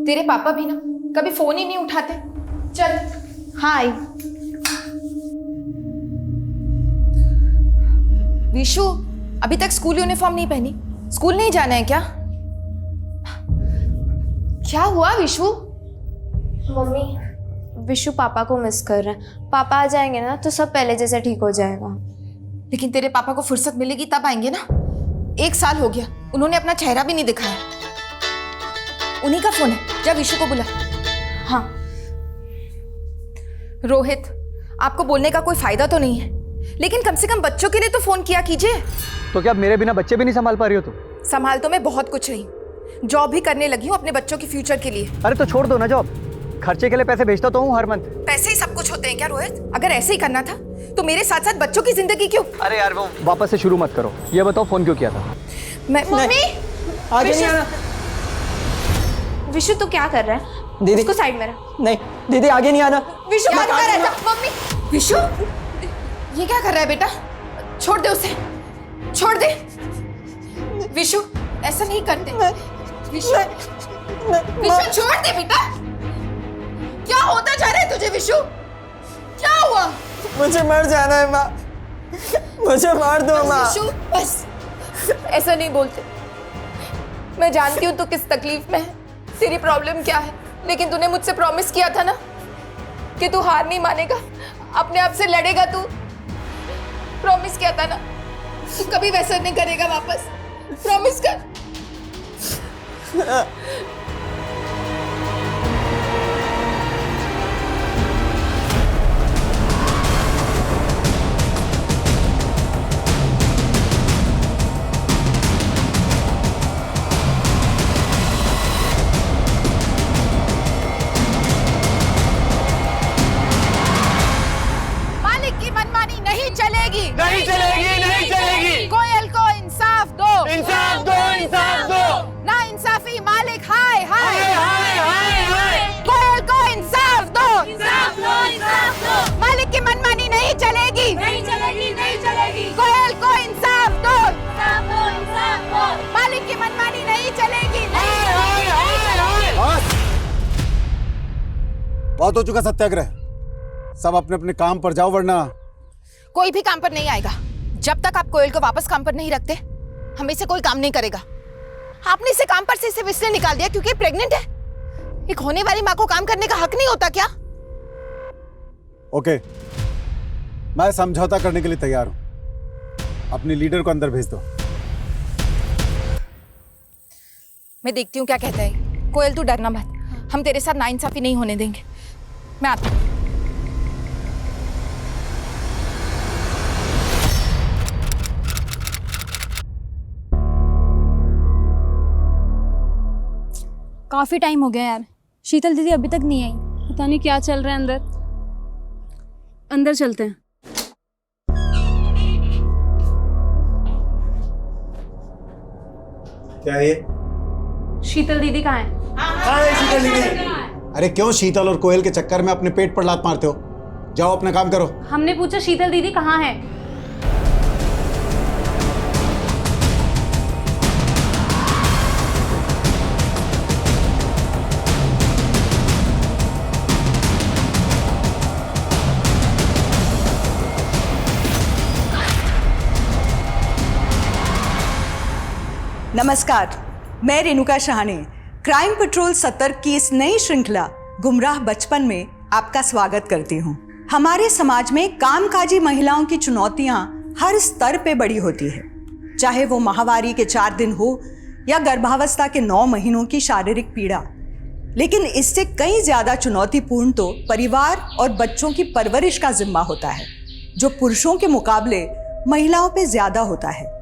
तेरे पापा भी ना कभी फोन ही नहीं उठाते। चल। हाँ आई। विशु, अभी तक स्कूल यूनिफॉर्म नहीं पहनी? स्कूल नहीं जाना है क्या? क्या हुआ विशु? मम्मी, विशु पापा को मिस कर रहे हैं। पापा आ जाएंगे ना तो सब पहले जैसे ठीक हो जाएगा। लेकिन तेरे पापा को फुर्सत मिलेगी तब आएंगे ना। 1 साल हो गया, उन्होंने अपना चेहरा भी नहीं दिखाया। उन्हीं का फोन है, जा विशु को बुला। हाँ। रोहित, आपको बोलने का कोई फायदा तो नहीं है, लेकिन कम से कम बच्चों के लिए तो फोन किया कीजिए। तो क्या मेरे बिना बच्चे भी नहीं संभाल पा रही हो तुम? संभाल तो मैं बहुत कुछ रही, जॉब भी करने लगी हूँ अपने बच्चों के फ्यूचर के लिए। अरे तो छोड़ दो ना जॉब, खर्चे के लिए पैसे भेजता तो हूँ हर मंथ। पैसे ही सब कुछ होते हैं क्या रोहित? अगर ऐसे ही करना था तो मेरे साथ साथ बच्चों की जिंदगी क्यों? अरे यार वो वापस से शुरू मत करो, ये बताओ फोन क्यों किया था? मम्मी आगे नहीं आना। विशु तो क्या कर रहा है? दीदी उसको साइड में रख। नहीं दीदी, आगे नहीं आना। विशु मत कर ऐसा। मम्मी, विशु ये क्या कर रहा है बेटा? छोड़ दे उसे, छोड़ दे। विशु ऐसा नहीं करते। विशु, विशु छोड़ दे बेटा। क्या होता जा रहा है तुझे विशु? क्या हुआ? मुझे मर जाना है माँ, मुझे मार दो माँ। विशु बस ऐसा नहीं बोलते। मैं जानती हूँ तू किस तकलीफ में है, तेरी प्रॉब्लम क्या है, लेकिन तूने मुझसे प्रॉमिस किया था ना कि तू हार नहीं मानेगा, अपने आप से लड़ेगा। तू प्रॉमिस किया था ना, तू कभी वैसा नहीं करेगा वापस। प्रॉमिस कर। मालिक की मनमानी नहीं चलेगी, नहीं चलेगी, नहीं चलेगी। कोयल को इंसाफ दो, इंसाफ दो, इंसाफ दो। ना इंसाफी मालिक हाय हाय। हाय हाय हाय हाय। कोयल को इंसाफ दो, इंसाफ दो, इंसाफ दो। मालिक की मनमानी नहीं चलेगी, नहीं चलेगी, नहीं चलेगी। कोयल को इंसाफ दो, इंसाफ दो, इंसाफ दो। मालिक की मनमानी नहीं चलेगी। हाय हाय हाय हाय। बहुत हो चुका सत्याग्रह, सब अपने अपने काम पर जाओ, वरना कोई भी काम पर नहीं आएगा। जब तक आप कोयल को वापस काम पर नहीं रखते, हमें से कोई काम नहीं करेगा। आपने इसे काम पर से सिर्फ इसलिए निकाल दिया क्योंकि प्रेग्नेंट है। एक होने वाली माँ को काम करने का हक नहीं होता क्या? ओके, मैं समझौता करने के लिए तैयार हूं। अपनी लीडर को अंदर भेज दो। मैं देखती हूँ क्या कहता है। कोयल तू डरना मत, हम तेरे साथ नाइंसाफी नहीं होने देंगे। मैं आती हूँ। काफी टाइम हो गया यार, शीतल दीदी अभी तक नहीं आई। पता नहीं क्या चल रहा है अंदर। अंदर चलते हैं। क्या है ये? शीतल दीदी कहाँ है? अरे शीतल दीदी, अरे क्यों शीतल और कोयल के चक्कर में अपने पेट पर लात मारते हो? जाओ अपना काम करो। हमने पूछा शीतल दीदी कहाँ है। नमस्कार, मैं रेणुका शाहने क्राइम पेट्रोल सतर्क की इस नई श्रृंखला गुमराह बचपन में आपका स्वागत करती हूँ। हमारे समाज में कामकाजी महिलाओं की चुनौतियाँ हर स्तर पे बड़ी होती है, चाहे वो माहवारी के 4 दिन हो या गर्भावस्था के 9 महीनों की शारीरिक पीड़ा। लेकिन इससे कई ज्यादा चुनौतीपूर्ण तो परिवार और बच्चों की परवरिश का जिम्मा होता है, जो पुरुषों के मुकाबले महिलाओं पे ज्यादा होता है,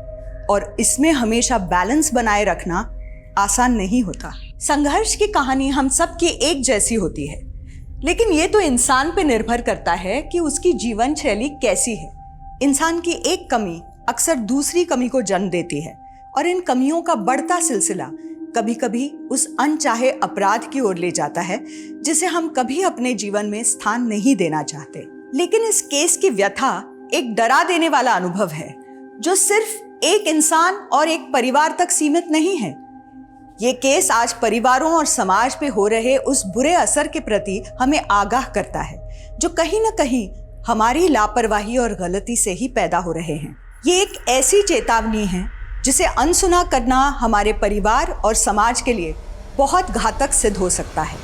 और इसमें हमेशा बैलेंस बनाए रखना आसान नहीं होता। संघर्ष की कहानी हम सब की एक जैसी होती है, लेकिन ये तो इंसान पे निर्भर करता है कि उसकी जीवन शैली कैसी है। इंसान की एक कमी अक्सर दूसरी कमी को जन्म देती है, और इन कमियों का बढ़ता सिलसिला कभी कभी उस अनचाहे अपराध की ओर ले जाता है, जिसे हम कभी अपने जीवन में स्थान नहीं देना चाहते। लेकिन इस केस की व्यथा एक डरा देने वाला अनुभव है, जो सिर्फ एक इंसान और एक परिवार तक सीमित नहीं है। ये केस आज परिवारों और समाज पे हो रहे उस बुरे असर के प्रति हमें आगाह करता है जो कहीं ना कहीं हमारी लापरवाही और गलती से ही पैदा हो रहे हैं। ये एक ऐसी चेतावनी है जिसे अनसुना करना हमारे परिवार और समाज के लिए बहुत घातक सिद्ध हो सकता है।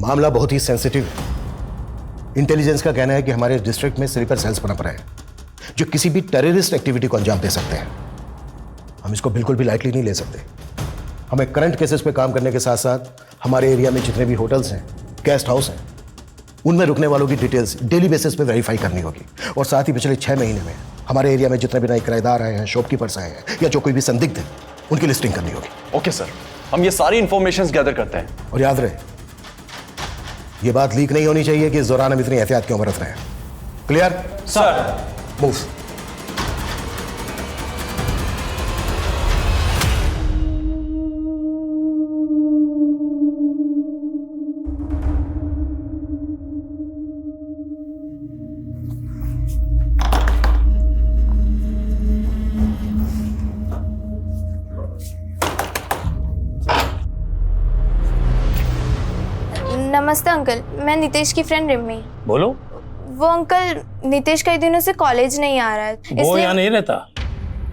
मामला बहुत ही सेंसिटिव है। इंटेलिजेंस का कहना है कि हमारे डिस्ट्रिक्ट में स्लीपर सेल्स पनप रहे हैं जो किसी भी टेररिस्ट एक्टिविटी को अंजाम दे सकते हैं। हम इसको बिल्कुल भी लाइटली नहीं ले सकते। हमें करंट केसेस पे काम करने के साथ साथ हमारे एरिया में जितने भी होटल्स हैं, गेस्ट हाउस हैं, उनमें रुकने वालों की डिटेल्स डेली बेसिस पे वेरीफाई करनी होगी। और साथ ही पिछले 6 महीने में हमारे एरिया में जितने भी नए किराएदार आए हैं, शॉपकीपर्स आए हैं या जो कोई भी संदिग्ध है, उनकी लिस्टिंग करनी होगी। ओके सर, हम ये सारी इंफॉर्मेशन गैदर करते हैं। और याद रहे, ये बात लीक नहीं होनी चाहिए कि इस दौरान हम इतनी एहतियात क्यों बरत रहे हैं। Clear sir. मूव। नमस्ते अंकल, मैं नितेश की फ्रेंड रिम्मी। बोलो। वो अंकल, नितेश कई दिनों से कॉलेज नहीं आ रहा है, वो यहाँ नहीं रहता,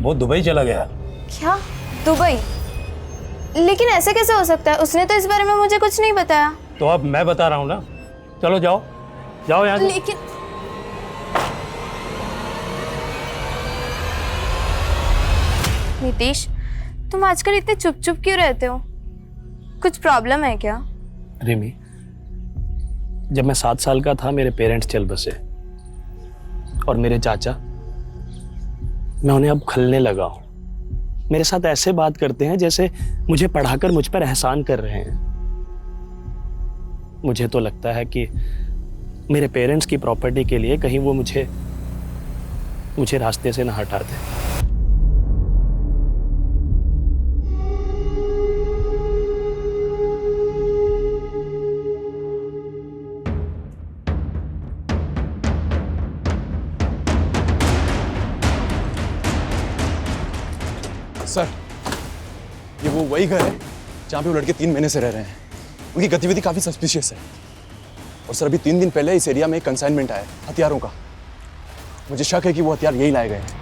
वो दुबई चला गया। क्या? दुबई? लेकिन ऐसे कैसे हो सकता है? उसने तो इस बारे में मुझे कुछ नहीं बताया। तो अब मैं बता रहा हूँ ना, चलो जाओ जाओ यहाँ से। लेकिन नितेश, तुम आजकल इतने चुप चुप क्यों रहते हो? कुछ प्रॉब्लम है क्या? रिमी, जब मैं 7 साल का था मेरे पेरेंट्स चल बसे और मेरे चाचा, मैं उन्हें अब खलने लगा हूं। मेरे साथ ऐसे बात करते हैं जैसे मुझे पढ़ाकर मुझ पर एहसान कर रहे हैं। मुझे तो लगता है कि मेरे पेरेंट्स की प्रॉपर्टी के लिए कहीं वो मुझे रास्ते से ना हटा दे। सर, ये वो वही घर है जहाँ पे वो लड़के 3 महीने से रह रहे हैं। उनकी गतिविधि काफी सस्पिशियस है। और सर, अभी 3 दिन पहले इस एरिया में एक कंसाइनमेंट आया हथियारों का। मुझे शक है कि वो हथियार यही लाए गए हैं।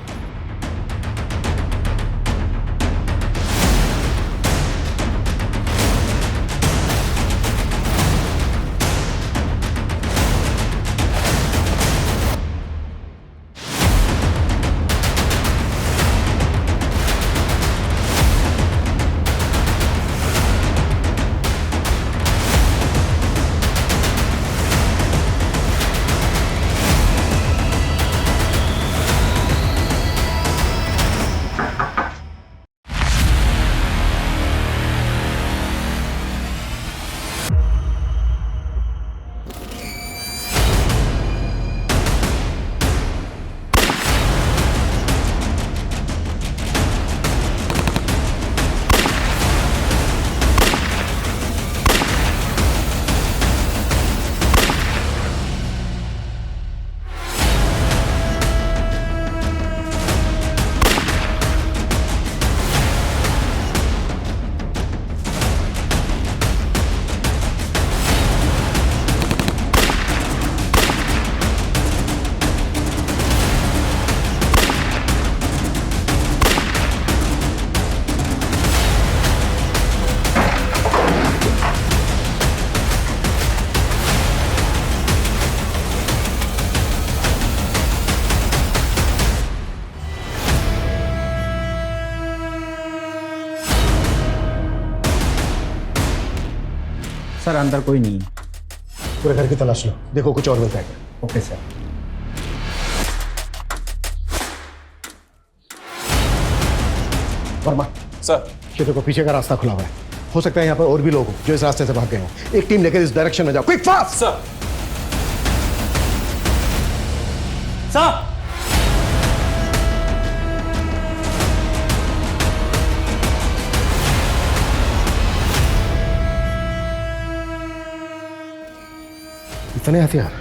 सर, अंदर कोई नहीं है। पूरे घर की तलाश लो, देखो कुछ और मिलता है। Okay sir. वर्मा सर, ये देखो पीछे का रास्ता खुला हुआ है। हो सकता है यहाँ पर और भी लोग हो जो इस रास्ते से भाग गए हो। एक टीम लेकर इस डायरेक्शन में जाओ, क्विक फास्ट। सर। सर, इतने हथियार,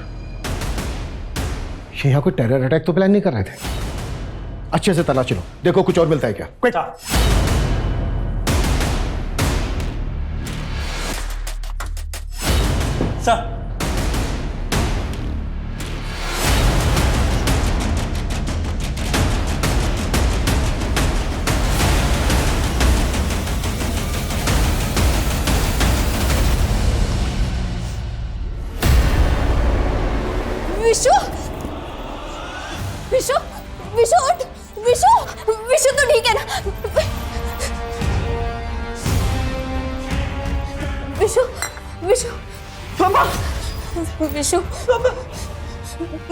ये यहाँ कोई टेरर अटैक तो प्लान नहीं कर रहे थे। अच्छे से तलाश लो, देखो कुछ और मिलता है क्या। क्विक। सर विशु विशु विशु उठ विशु विशु तो ठीक है ना विशु विशु पापा विशु पापा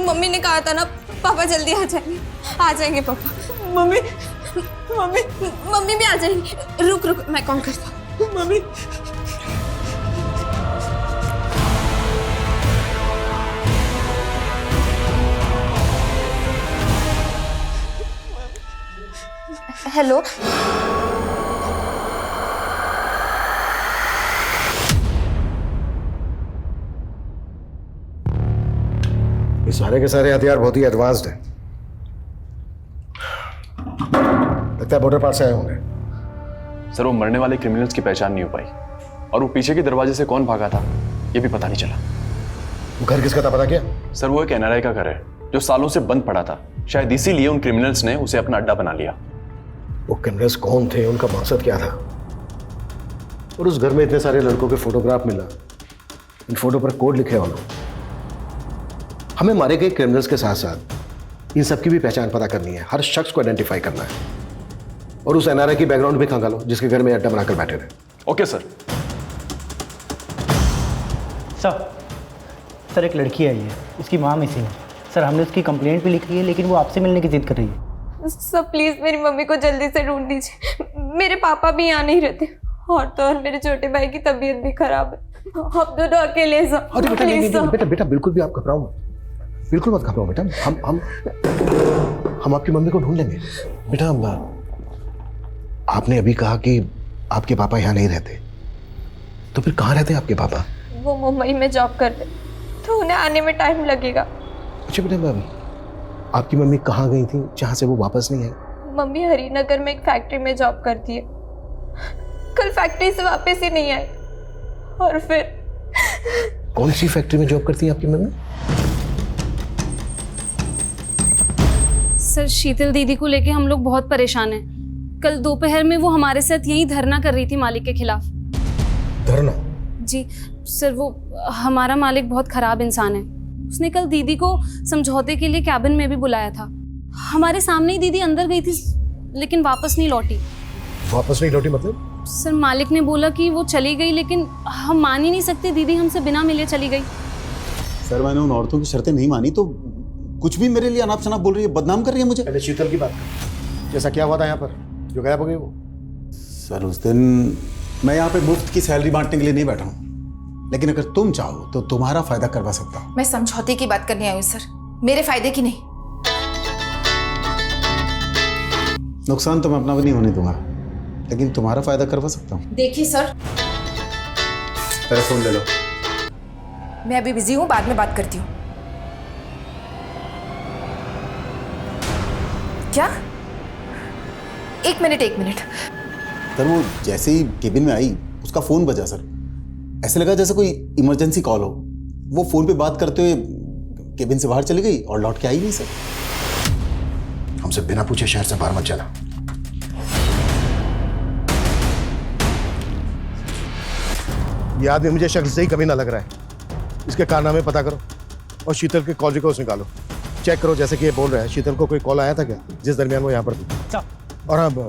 मम्मी ने कहा था ना पापा जल्दी आ जाएंगे पापा मम्मी मम्मी मम्मी भी आ जाएंगी रुक रुक मैं कॉल करता हूँ मम्मी हेलो ये सारे के सारे हथियार बहुत ही एडवांस्ड है। लगता है बॉर्डर पार से आए होंगे। सर वो मरने वाले क्रिमिनल्स की पहचान नहीं हो पाई और वो पीछे के दरवाजे से कौन भागा था ये भी पता नहीं चला। वो घर किसका था पता क्या? सर वो एक एनआरआई का घर है जो सालों से बंद पड़ा था। शायद इसीलिए उन क्रिमिनल्स ने उसे अपना अड्डा बना लिया। वो क्रिमिनल्स कौन थे, उनका मकसद क्या था? और उस घर में इतने सारे लड़कों के फोटोग्राफ मिला, इन फोटो पर कोड लिखे होना। हमें मारे गए क्रिमिनल्स के साथ साथ इन सबकी भी पहचान पता करनी है, हर शख्स को आइडेंटिफाई करना है और उस एनआरआई की बैकग्राउंड भी खंगालो जिसके घर में अड्डा बनाकर बैठे थे। Okay sir. सर एक लड़की आई है, उसकी माँ मिसिंग है। सर हमने उसकी कंप्लेंट भी लिखी है लेकिन वो आपसे मिलने की जिद कर रही है। सब प्लीज मेरी मम्मी को जल्दी से ढूंढ दीजिए। मेरे पापा भी यहाँ नहीं रहते और तो और मेरे छोटे भाई की तबीयत भी खराब है। आप दोनों अकेले अरे बेटा नहीं, बेटा बेटा बिल्कुल भी आप घबराओ मत, बिल्कुल मत घबराओ बेटा। हम आपकी मम्मी को ढूंढ लेंगे। बेटा आपने अभी कहा कि आपके पापा यहाँ नहीं रहते, तो फिर कहाँ रहते हैं आपके पापा? वो मुंबई में जॉब करते तो उन्हें आने में टाइम लगेगा। अच्छा बेटा आपकी मम्मी कहाँ गई थी जहाँ से वो वापस नहीं आई? मम्मी हरिनगर में एक फैक्ट्री में जॉब करती है। कल फैक्ट्री से वापस ही नहीं आई और फिर कौन सी फैक्ट्री में जॉब करती है आपकी मम्मी? सर शीतल दीदी को लेके हम लोग बहुत परेशान हैं। कल दोपहर में वो हमारे साथ यही धरना कर रही थी मालिक के खिलाफ। धरना? जी सर, वो हमारा मालिक बहुत खराब इंसान है। उसने कल दीदी को समझौते के लिए कैबिन में भी बुलाया था। हमारे सामने ही दीदी अंदर गई थी लेकिन वापस नहीं लौटी। वापस नहीं लौटी मतलब? सर मालिक ने बोला कि वो चली गई लेकिन हम मान ही नहीं सकते, दीदी हमसे बिना मिले चली गई। सर मैंने उन औरतों की शर्तें नहीं मानी तो कुछ भी मेरे लिए अनाप शनाप बोल रही है, बदनाम कर रही है मुझे। पहले शीतल की बात कर, जैसा क्या हुआ था यहाँ पर जो गायब हो गई वो? सर उस दिन मैं यहाँ पे मुफ्त की सैलरी बांटने के लिए नहीं बैठा हूँ, लेकिन अगर तुम चाहो तो तुम्हारा फायदा करवा सकता हूँ। मैं समझौते की बात करने आई हूँ सर, मेरे फायदे की नहीं। नुकसान तो मैं अपना भी नहीं होने दूंगा, लेकिन तुम्हारा फायदा करवा सकता हूँ। देखिए सर, मेरा फोन ले लो। मैं अभी बिजी हूँ, बाद में बात करती हूँ। क्या? एक मिनट। सर वो जैसे ही केबिन में आई उसका फोन बजा सर, ऐसे लगा जैसे कोई इमरजेंसी कॉल हो। वो फोन पे बात करते हुए केबिन से बाहर चली गई और लौट के आई नहीं सर। हमसे बिना पूछे शहर से बाहर मत जाना। ये आदमी मुझे शक्ल से ही कभी ना लग रहा है। इसके कारनामे पता करो और शीतल के कॉल रिकॉर्ड्स निकालो, चेक करो। जैसे कि ये बोल रहा है शीतल को कोई कॉल आया था क्या जिस दरमियान वो यहाँ पर थी? और अब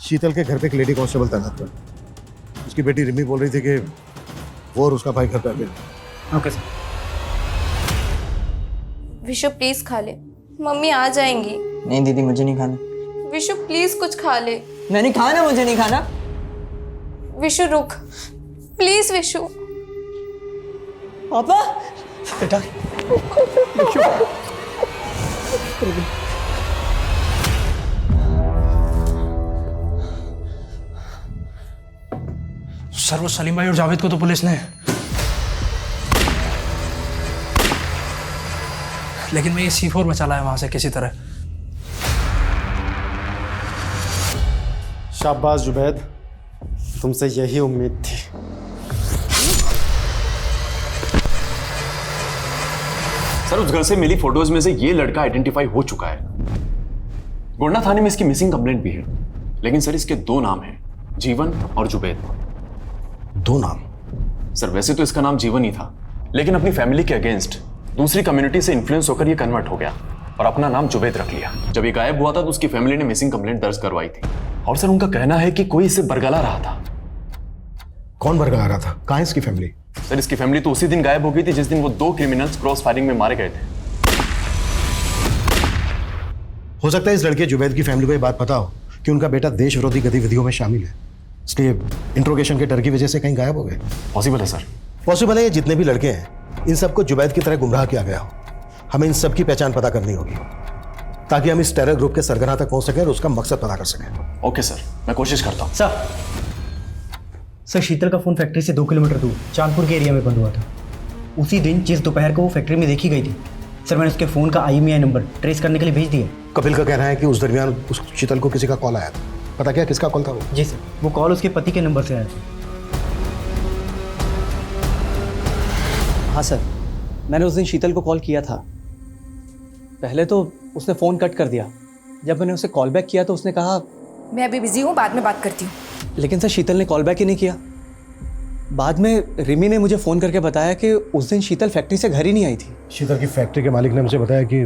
शीतल के घर पे एक लेडी कांस्टेबल तैनात कर। उसकी बेटी रिमी बोल रही थी कि वो और उसका भाई घर पे अकेले। Okay sir. विशु प्लीज खा ले, मम्मी आ जाएंगी। नहीं दीदी मुझे नहीं खाना। विशु प्लीज कुछ खा ले। मैंने खाना, मुझे नहीं खाना। विशु रुक प्लीज। विशु पापा बेटा सर वो सलीम भाई और जावेद को तो पुलिस ने, लेकिन मैं ये C4 बचा लाया वहां से किसी तरह। शाबाश जुबैद, तुमसे यही उम्मीद थी। सर उस घर से मिली फोटोज में से ये लड़का आइडेंटिफाई हो चुका है। गोंडा थाने में इसकी मिसिंग कंप्लेंट भी है, लेकिन सर इसके 2 नाम हैं, जीवन और जुबैद। 2 नाम? सर वैसे तो इसका नाम जीवन ही था, लेकिन अपनी फैमिली के अगेंस्ट दूसरी कम्युनिटी से इन्फ्लुएंस होकर ये कन्वर्ट हो गया और अपना नाम जुबैद रख लिया। जब ये गायब हुआ था तो उसकी फैमिली ने मिसिंग कंप्लेंट दर्ज करवाई थी और सर उनका कहना है कि कोई इसे बरगला रहा था। कौन बरगला रहा था? कहाँ है इसकी फैमिली? सर इसकी फैमिली तो उसी दिन गायब हो गई थी जिस दिन वो 2 क्रिमिनल्स क्रॉस फायरिंग में मारे गए थे। हो सकता है इस लड़के जुबैद की फैमिली को ये बात पता हो कि उनका बेटा देश विरोधी गतिविधियों में शामिल है, इसलिए इंट्रोगेशन के डर की वजह से कहीं गायब हो गए। पॉसिबल है सर। पॉसिबल है ये जितने भी लड़के हैं इन सबको जुबैद की तरह गुमराह किया गया हो। हमें इन सब की पहचान पता करनी होगी ताकि हम इस टेरर ग्रुप के सरगना तक पहुंच सकें और उसका मकसद पता कर सकें। ओके सर, मैं कोशिश करता हूँ। सर शीतल का फ़ोन फैक्ट्री से 2 किलोमीटर दूर चांदपुर के एरिया में बंद हुआ था। उसी दिन जिस दोपहर को वो फैक्ट्री में देखी गई थी, सर मैंने उसके फ़ोन का IMEI नंबर ट्रेस करने के लिए भेज दिया। कपिल का कहना है कि उस दरमियान उस शीतल को किसी का कॉल आया था। पता क्या किसका कॉल था वो? जी सर, वो कॉल उसके पति के नंबर से आया था। हाँ सर, मैंने उस दिन शीतल को कॉल किया था। पहले तो उसने फ़ोन कट कर दिया। जब मैंने उसे कॉल बैक किया तो उसने कहा मैं अभी बिजी हूँ, बाद में बात करती हूँ। लेकिन सर शीतल ने कॉल बैक ही नहीं किया। बाद में रिमी ने मुझे फ़ोन करके बताया कि उस दिन शीतल फैक्ट्री से घर ही नहीं आई थी। शीतल की फैक्ट्री के मालिक ने मुझे बताया कि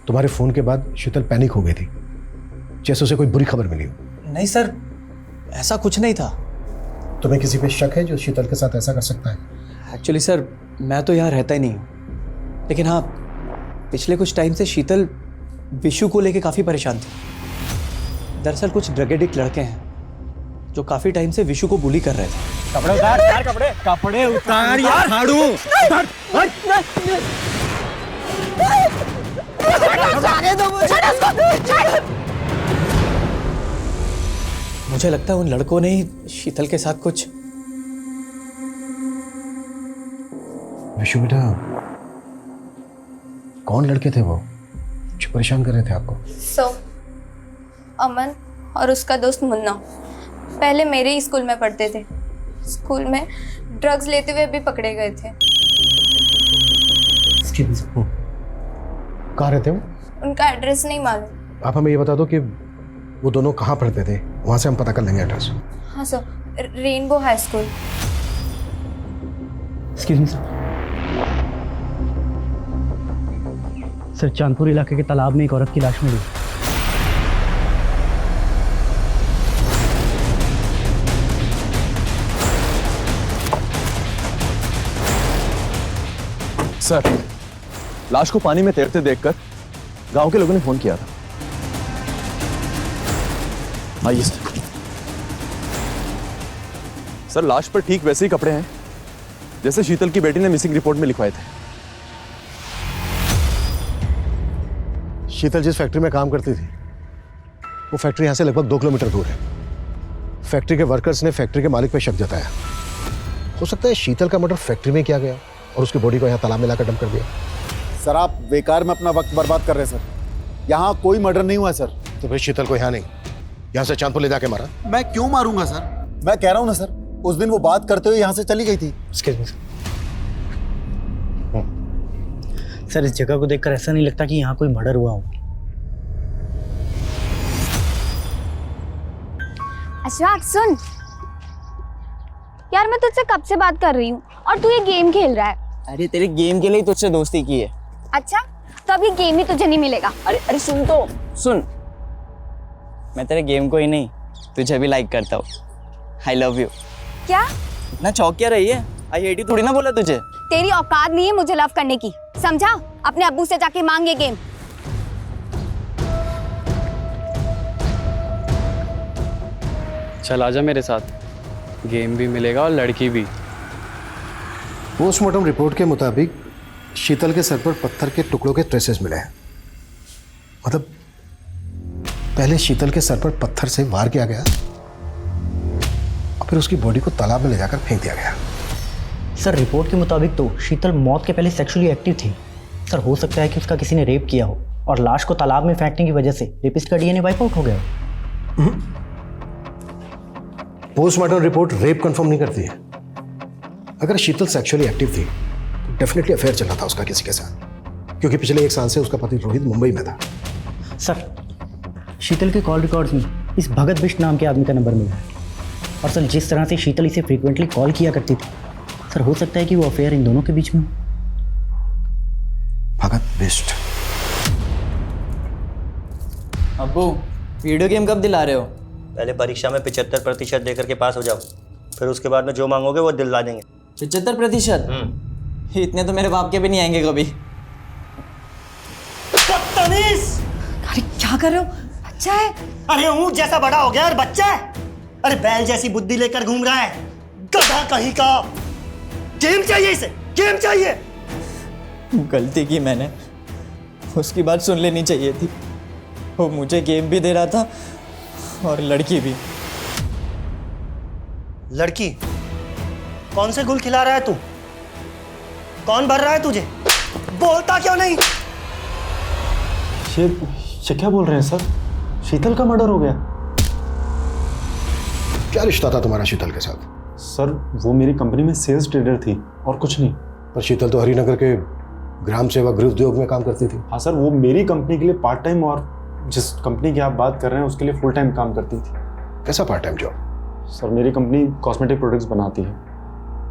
तुम्हारे फ़ोन के बाद शीतल पैनिक हो गई थी, जैसे उसे कोई बुरी खबर मिली हो। नहीं सर, ऐसा कुछ नहीं था। तुम्हें किसी पे शक है जो शीतल के साथ ऐसा कर सकता है? एक्चुअली सर मैं तो यहाँ रहता ही नहीं हूँ, लेकिन हाँ पिछले कुछ टाइम से शीतल विशु को लेके काफ़ी परेशान थी। दरअसल कुछ ड्रग एडिक्ट लड़के हैं जो काफ़ी टाइम से विशु को बुली कर रहे थे। कपड़े उतार यार, कपड़े उतार यार, झाड़ू मुझे लगता है उन लड़कों ने ही शीतल के साथ कुछ। विशु बेटा, कौन लड़के थे वो जो परेशान कर रहे थे आपको? अमन और उसका दोस्त मुन्ना पहले मेरे ही स्कूल में पढ़ते थे। स्कूल में ड्रग्स लेते हुए भी पकड़े गए थे। कहाँ रहते हो? उनका एड्रेस नहीं मालूम। आप हमें ये बता दो कि वो दोनों कहाँ पढ़ते थे, वहाँ से हम पता कर लेंगे एड्रेस। हाँ sir, rainbow high school. Excuse me sir, Chandpur इलाके के तालाब में एक औरत की लाश मिली। सर लाश को पानी में तैरते देखकर गांव के लोगों ने फोन किया था। आइए सर, लाश पर ठीक वैसे ही कपड़े हैं जैसे शीतल की बेटी ने मिसिंग रिपोर्ट में लिखवाए थे। शीतल जिस फैक्ट्री में काम करती थी वो फैक्ट्री यहाँ से लगभग 2 किलोमीटर दूर है। फैक्ट्री के वर्कर्स ने फैक्ट्री के मालिक पे शक जताया। हो सकता है शीतल का मर्डर फैक्ट्री में किया गया और उसकी बॉडी को यहाँ तालाब में लाकर डंप कर दिया। सर आप बेकार में अपना वक्त बर्बाद कर रहे हैं सर, यहाँ कोई मर्डर नहीं हुआ है सर। तो फिर शीतल को यहाँ नहीं, यहाँ से चांदपुर ले जाके मारा? मैं क्यों मारूंगा सर, मैं कह रहा हूँ ना सर, उस दिन वो बात करते हुए यहाँ से चली गई थी। एक्सक्यूज मी सर, इस जगह को देखकर ऐसा नहीं लगता कि यहाँ कोई मर्डर हुआ हो। अशफाक सुन यार, मैं तुझसे कब से बात कर रही हूँ और तू ये गेम खेल रहा है। अरे तेरे गेम के लिए तुझसे दोस्ती की है। अच्छा, तो अभी गेम ही तुझे नहीं मिलेगा। अरे सुन तो सुन, मैं तेरे गेम को ही नहीं तुझे भी लाइक करता हूँ। I love you. क्या? इतना चौक क्या रही है? आई आई थोड़ी ना बोला तुझे। तेरी औकात नहीं है मुझे लव करने की, समझा? अपने अब्बू से जाके मांग ये गेम। चल आजा मेरे साथ, गेम भी मिलेगा और लड़की भी। पोस्टमार्टम रिपोर्ट के मुताबिक शीतल के सर पर पत्थर के टुकड़ों के ट्रेसेस मिले हैं। मतलब पहले शीतल के सर पर पत्थर से वार किया गया और फिर उसकी बॉडी को तालाब में ले जाकर फेंक दिया गया। सर रिपोर्ट के मुताबिक तो शीतल मौत के पहले सेक्सुअली एक्टिव थी। सर हो सकता है कि उसका किसी ने रेप किया हो और लाश को तालाब में फेंकने की वजह से रेपिस्ट का DNA वाइप आउट हो गया। पोस्टमार्टम रिपोर्ट रेप कंफर्म नहीं करती है। अगर शीतल सेक्सुअली एक्टिव थी तो डेफिनेटली अफेयर चल रहा था उसका किसी के साथ, क्योंकि पिछले 1 साल से उसका पति रोहित मुंबई में था। सर, शीतल के कॉल रिकॉर्ड्स में इस भगत बिष्ट नाम के आदमी का नंबर मिला है। और सर, जिस तरह से शीतल इसे फ्रीक्वेंटली कॉल किया करती थी, सर हो सकता है कि वो अफेयर इन दोनों के बीच में हो। भगत बिष्ट। अब्बू, वीडियो गेम कब दिला रहे हो? पहले परीक्षा में 75% देकर के पास हो जाओ, फिर उसके बाद में जो मांगोगे वो दिलवा देंगे। 75%? इतने तो मेरे बाप के भी नहीं आएंगे कभी। अरे क्या कर रहे हो? बच्चा है। अरे ऊँट जैसा बड़ा हो गया और बच्चा है। अरे बैल जैसी बुद्धि लेकर घूम रहा है, गधा कहीं का। गेम चाहिए इसे, गेम चाहिए। गलती की मैंने, उसकी बात सुन लेनी चाहिए थी। वो मुझे गेम भी दे रहा था और लड़की भी। लड़की? कौन से गुल खिला रहा है तू? कौन भर रहा है तुझे? बोलता क्यों नहीं? ये क्या बोल रहे हैं सर? शीतल का मर्डर हो गया? क्या रिश्ता था तुम्हारा शीतल के साथ? सर, वो मेरी कंपनी में सेल्स ट्रेडर थी और कुछ नहीं। पर शीतल तो हरिनगर के ग्राम सेवा गृह उद्योग में काम करती थी। हाँ सर, वो मेरी कंपनी के लिए पार्ट टाइम और जिस कंपनी की आप बात कर रहे हैं उसके लिए फुल टाइम काम करती थी। कैसा पार्ट टाइम जॉब? सर, मेरी कंपनी कॉस्मेटिक प्रोडक्ट्स बनाती है,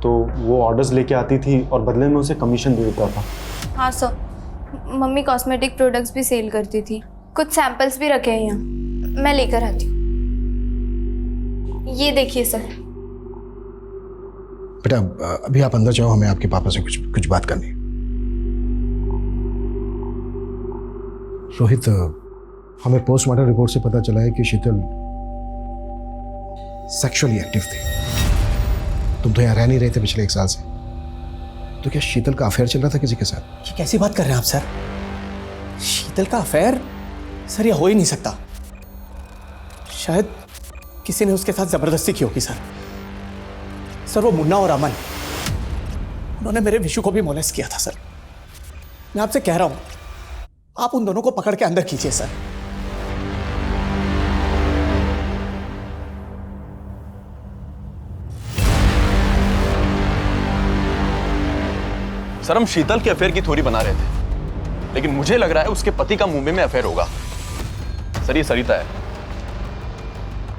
तो वो ऑर्डर्स लेके आती थी और बदले में उसे कमीशन दे देता था। हाँ सर, मम्मी कॉस्मेटिक प्रोडक्ट्स भी सेल करती थी। कुछ सैंपल्स भी रखे हैं यहाँ, मैं लेकर आती हूँ। ये देखिए सर। बेटा अभी आप अंदर जाओ, हमें आपके पापा से कुछ बात करनी है। रोहित, हमें पोस्टमार्टम रिपोर्ट से पता चला है कि शीतल सेक्सुअली एक्टिव थी। तुम तो यहाँ रह नहीं रहे थे पिछले 1 साल से, तो क्या शीतल का अफेयर चल रहा था किसी के साथ? ये कैसी बात कर रहे हैं आप सर? शीतल का अफेयर? सर ये हो ही नहीं सकता। शायद किसी ने उसके साथ जबरदस्ती की होगी सर। सर वो मुन्ना और अमन, उन्होंने मेरे विशु को भी मोलेस्ट किया था सर। मैं आपसे कह रहा हूं, आप उन दोनों को पकड़ के अंदर कीजिए सर। सर, हम शीतल के अफेयर की थ्योरी बना रहे थे, लेकिन मुझे लग रहा है उसके पति का मुंबई में अफेयर होगा। सर, ये सरिता है।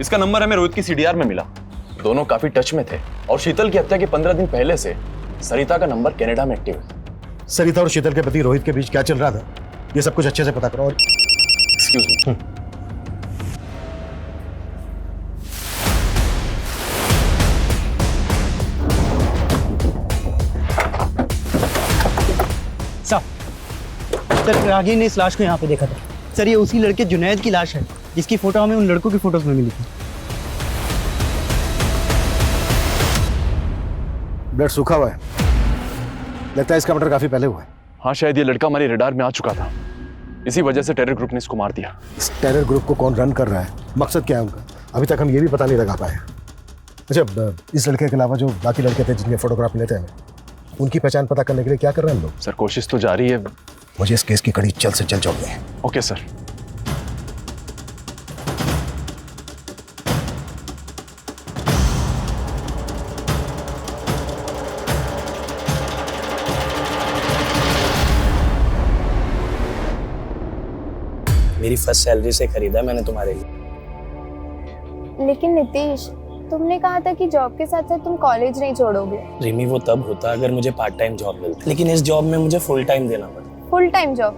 इसका नंबर हमें रोहित की सीडीआर में मिला। दोनों काफी टच में थे और शीतल की हत्या के 15 दिन पहले से सरिता का नंबर कनाडा में एक्टिव है। सरिता और शीतल के पति रोहित के बीच क्या चल रहा था, ये सब कुछ अच्छे से पता करो। और एक्सक्यूज मी। सर, रागी ने इस लाश को यहाँ पे देखा था। सर, ये उसी लड़के जुनैद की लाश है जिसकी फोटो हमें उन लड़कों की फोटोज में मिली थी। ब्लड सूखा हुआ है, लगता है इसका मर्डर काफी पहले हुआ है। हाँ, शायद ये लड़का हमारे रडार में आ चुका था, इसी वजह से टेरर ग्रुप ने इसको मार दिया। इस टेरर ग्रुप को कौन रन कर रहा है, मकसद क्या है उनका, अभी तक हम ये भी पता नहीं लगा पाए। अच्छा, इस लड़के के अलावा जो बाकी लड़के थे जिनके फोटोग्राफ लेते हैं, उनकी पहचान पता करने के लिए क्या कर रहे हैं हम लोग? सर, कोशिश तो जारी है। मुझे इस केस की कड़ी जल्द से जल्द जोड़नी है। Okay sir. मेरी फर्स्ट सैलरी से खरीदा मैंने तुम्हारे लिए। लेकिन नितीश, तुमने कहा था कि जॉब के साथ साथ तुम कॉलेज नहीं छोड़ोगे। रिमी, वो तब होता अगर मुझे पार्ट टाइम जॉब मिलती, लेकिन इस जॉब में मुझे फुल टाइम देना पड़ा। Full time job?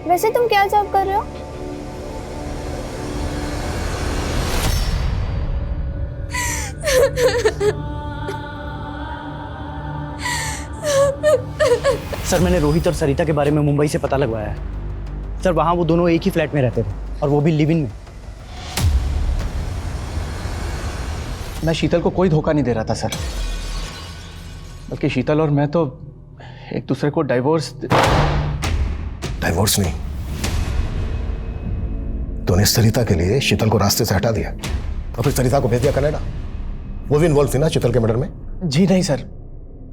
वैसे तुम क्या जॉब कर रहे हो? सर, मैंने रोहित और सरिता के बारे में मुंबई से पता लगवाया है। सर, वहाँ वो दोनों एक ही फ्लैट में रहते थे और वो भी लिव इन में। मैं शीतल को कोई धोखा नहीं दे रहा था सर, बल्कि शीतल और मैं तो एक दूसरे को डाइवोर्स नहीं, तूने सरिता के लिए शीतल को रास्ते से हटा दिया और फिर सरिता को भेज दिया कनाडा। वो भी इन्वॉल्व थी ना शीतल के मर्डर में? जी नहीं सर।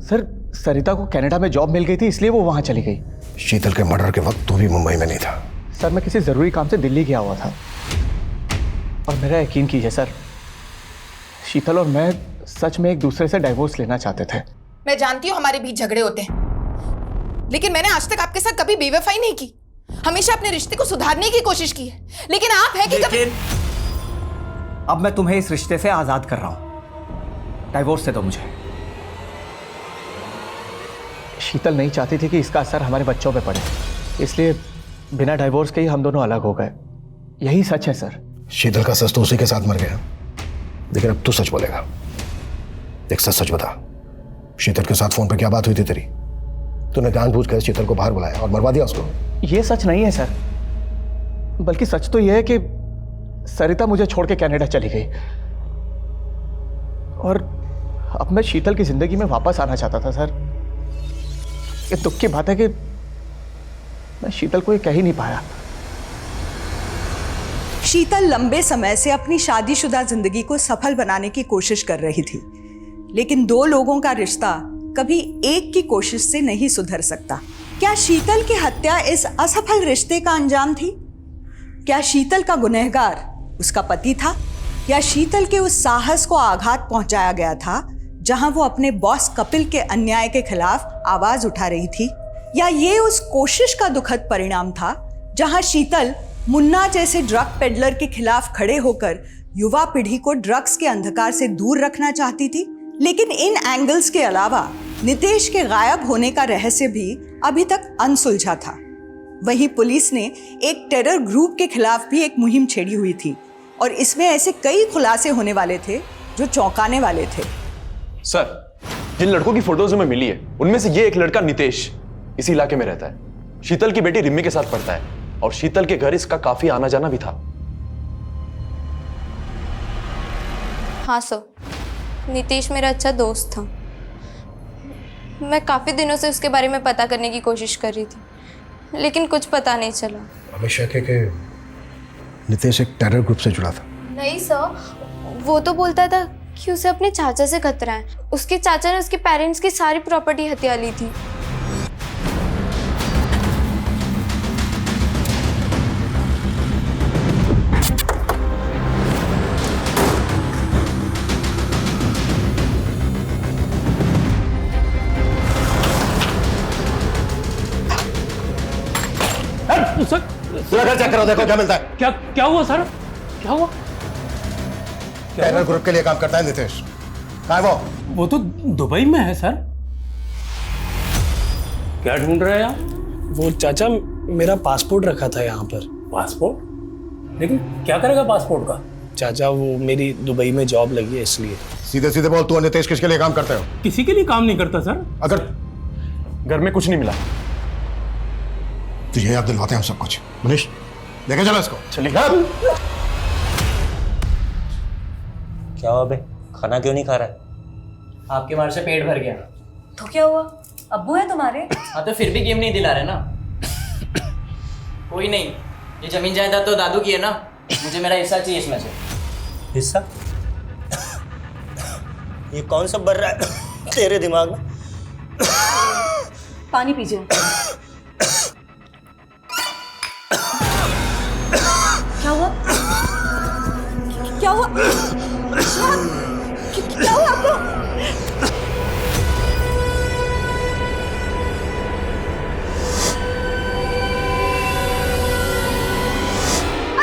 सर, सरिता को कनाडा में जॉब मिल गई थी, इसलिए वो वहां चली गई। शीतल के मर्डर के वक्त तू भी मुंबई में नहीं था। सर, मैं किसी जरूरी काम से दिल्ली गया हुआ था और मेरा यकीन कीजिए सर, शीतल और मैं सच में एक दूसरे से डाइवोर्स लेना चाहते थे। मैं जानती हूँ हमारे बीच झगड़े होते हैं, लेकिन मैंने आज तक आपके साथ कभी बेवफाई नहीं की, हमेशा अपने रिश्ते को सुधारने की कोशिश की है। लेकिन आप है कि कभी... अब मैं तुम्हें इस रिश्ते से आजाद कर रहा हूं। डाइवोर्स दे दो मुझे। शीतल नहीं चाहती थी कि इसका असर हमारे बच्चों पे पड़े, इसलिए बिना डाइवोर्स के ही हम दोनों अलग हो गए। यही सच है सर। शीतल का सच तो उसी के साथ मर गया, लेकिन अब तू सच बोलेगा। एक सच बता, शीतल के साथ फोन पे क्या बात हुई थी तेरी? तूने जानबूझकर शीतल को बाहर बुलाया और मरवा दिया उसको? ये सच नहीं है सर, बल्कि सच तो यह है कि सरिता मुझे छोड़ के कनाडा चली गई और अब मैं शीतल की जिंदगी में वापस आना चाहता था सर। ये दुख की बात है कि मैं शीतल को ये कह ही नहीं पाया। शीतल लंबे समय से अपनी शादीशुदा जिंदगी को सफल बनाने की कोशिश कर रही थी, लेकिन दो लोगों का रिश्ता कभी एक की कोशिश से नहीं सुधर सकता। क्या शीतल की हत्या इस असफल रिश्ते का अंजाम थी? क्या शीतल का गुनहगार उसका पति था, या शीतल के उस साहस को आघात पहुंचाया गया था जहां वो अपने बॉस कपिल के अन्याय के खिलाफ आवाज उठा रही थी, या ये उस कोशिश का दुखद परिणाम था जहां शीतल मुन्ना जैसे ड्रग पेडलर के खिलाफ खड़े होकर युवा पीढ़ी को ड्रग्स के अंधकार से दूर रखना चाहती थी? लेकिन इन एंगल्स के अलावा नितेश के गायब होने का रहस्य भी अभी तक अनसुलझा था। वहीं पुलिस ने एक टेरर ग्रुप के खिलाफ भी एक मुहिम छेड़ी हुई थी और इसमें ऐसे कई खुलासे होने वाले थे जो चौंकाने वाले थे। सर, जिन लड़कों की फोटोज हमें मिली है उनमें से ये एक लड़का नितेश इसी इलाके में रहता है। शीतल की बेटी रिम्मी के साथ पढ़ता है और शीतल के घर इसका काफी आना जाना भी था। हाँ सर, नितेश मेरा अच्छा दोस्त था। मैं काफ़ी दिनों से उसके बारे में पता करने की कोशिश कर रही थी, लेकिन कुछ पता नहीं चला। हमें शक है कि नितेश एक टेरर ग्रुप से जुड़ा था। नहीं सर, वो तो बोलता था कि उसे अपने चाचा से खतरा है। उसके चाचा ने उसके पेरेंट्स की सारी प्रॉपर्टी हथिया ली थी। सर, पूरा घर चेक करो, देखो क्या मिलता है। क्या हुआ सर? क्या हुआ? टेरर ग्रुप के लिए काम करता है नितेश। कहाँ है वो? वो तो दुबई में है सर। क्या ढूंढ रहे हैं आप? वो चाचा, मेरा पासपोर्ट रखा था यहाँ पर। पासपोर्ट? लेकिन क्या करेगा पासपोर्ट का? चाचा, वो मेरी दुबई में जॉब लगी है इसलिए। सीधे सीधे बोल, तू और नितेश किसके लिए काम करते हो? किसी के लिए काम नहीं करता सर। अगर घर में कुछ नहीं मिला। तुझे याद दिलवाते हैं हम सब कुछ। मनीष, लेके चलो इसको। चलिए। क्या हुआ बे, खाना क्यों नहीं खा रहा है? आपके मार से पेट भर गया। तो क्या हुआ, अब्बू है तुम्हारे? हाँ तो फिर भी गेम नहीं दिला रहे ना। कोई नहीं, ये जमीन जायदाद तो दादू की है ना, मुझे मेरा हिस्सा चाहिए इसमें से। हिस्सा? ये कौन सा बर रहा है तेरे दिमाग में? पानी पीजिए। क्या हुआ? क्या हुआ? क्या हुआ आपको?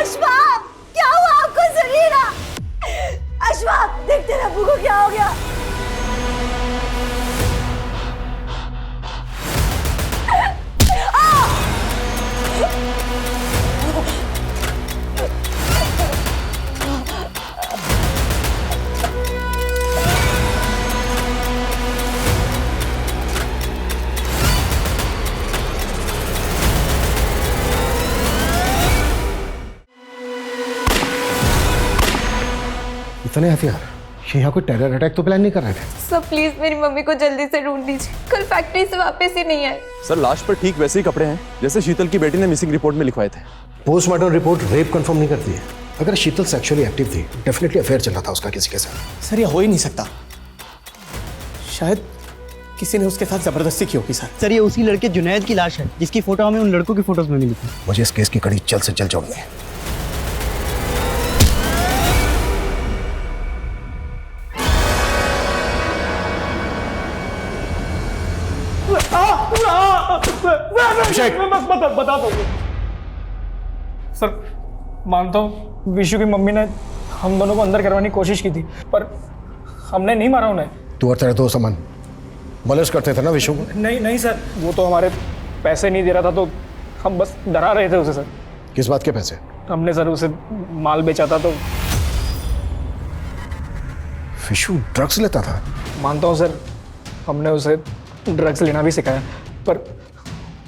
अशफाक, क्या हुआ आपको? सरीरा, अशफाक, देख तेरे अब्बू को क्या हो गया? इतने हथियार? ये यहाँ कोई टेरर अटैक तो प्लान नहीं कर रहे थे? सर प्लीज मेरी मम्मी को जल्दी से ढूंढ दीजिए, कल फैक्ट्री से वापस ही नहीं आए। सर, लाश पर ठीक वैसे ही कपड़े हैं जैसे शीतल की बेटी ने मिसिंग रिपोर्ट में लिखवाए थे। पोस्टमार्टम रिपोर्ट रेप कंफर्म नहीं करती है। अगर शीतल सेक्सुअली एक्टिव थी, डेफिनेटली अफेयर चल रहा था उसका किसी के साथ। सर, ये हो ही नहीं सकता। शायद किसी ने उसके साथ जबरदस्ती की होगी सर। ये उसी लड़के जुनैद की लाश है जिसकी फोटो हमें उन लड़कों की फोटोज में मिली थी। मुझे इस केस की कड़ी जल्द से जल्द जोड़नी है। अभिषेक! मैं बस बता दो सर। मानता हूँ विशु की मम्मी ने हम दोनों को अंदर करवाने की कोशिश की थी, पर हमने नहीं मारा उन्हें। तू और तेरा दोस्त अमन मॉलेस्ट करते थे ना विशु को? नहीं सर, वो तो हमारे पैसे नहीं दे रहा था, तो हम बस डरा रहे थे उसे सर। किस बात के पैसे? हमने सर उसे माल बेचा था, तो विशु ड्रग्स लेता था? मानता हूँ सर, हमने उसे ड्रग्स लेना भी सिखाया, पर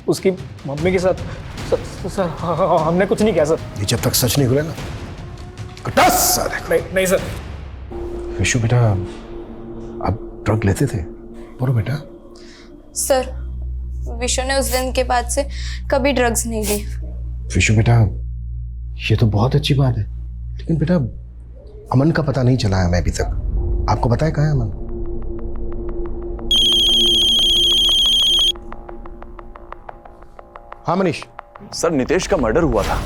उसकी मम्मी के साथ सर हमने कुछ नहीं किया सर। ये जब तक सच नहीं खुले ना, कटास साले। नहीं सर। विशु बेटा, आप ड्रग लेते थे? बोलो बेटा। सर, विशु ने उस दिन के बाद से कभी ड्रग्स नहीं ली। विशु बेटा, ये तो बहुत अच्छी बात है, लेकिन बेटा अमन का पता नहीं चला है हमें अभी तक। आपको पता है कहाँ है अमन? हाँ मनीष। सर, नितेश का मर्डर हुआ था।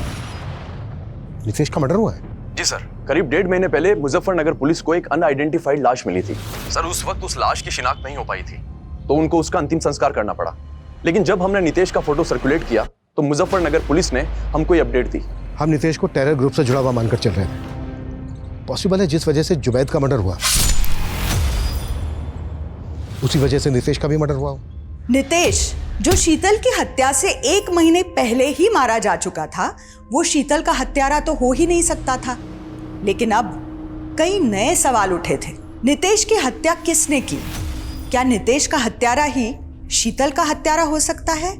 नितेश का मर्डर हुआ है? जी सर, करीब 1.5 महीने पहले मुजफ्फरनगर पुलिस को एक अनआइडेंटिफाइड लाश मिली थी। सर, उस वक्त उस लाश की शिनाख्त नहीं हो पाई थी, तो उनको उसका अंतिम संस्कार करना पड़ा। लेकिन जब हमने नितेश का फोटो सर्कुलेट किया तो मुजफ्फरनगर पुलिस ने हमको ये अपडेट दी। हम नितेश को टेरर ग्रुप से जुड़ा हुआ मानकर चल रहे थे। पॉसिबल है जिस वजह से जुबैद का मर्डर हुआ, उसी वजह से नितेश का भी मर्डर हुआ हो। नितेश, जो शीतल की हत्या से 1 महीने पहले ही मारा जा चुका था, वो शीतल का हत्यारा तो हो ही नहीं सकता था। लेकिन अब कई नए सवाल उठे थे। नितेश की हत्या किसने की? क्या नितेश का हत्यारा ही शीतल का हत्यारा हो सकता है?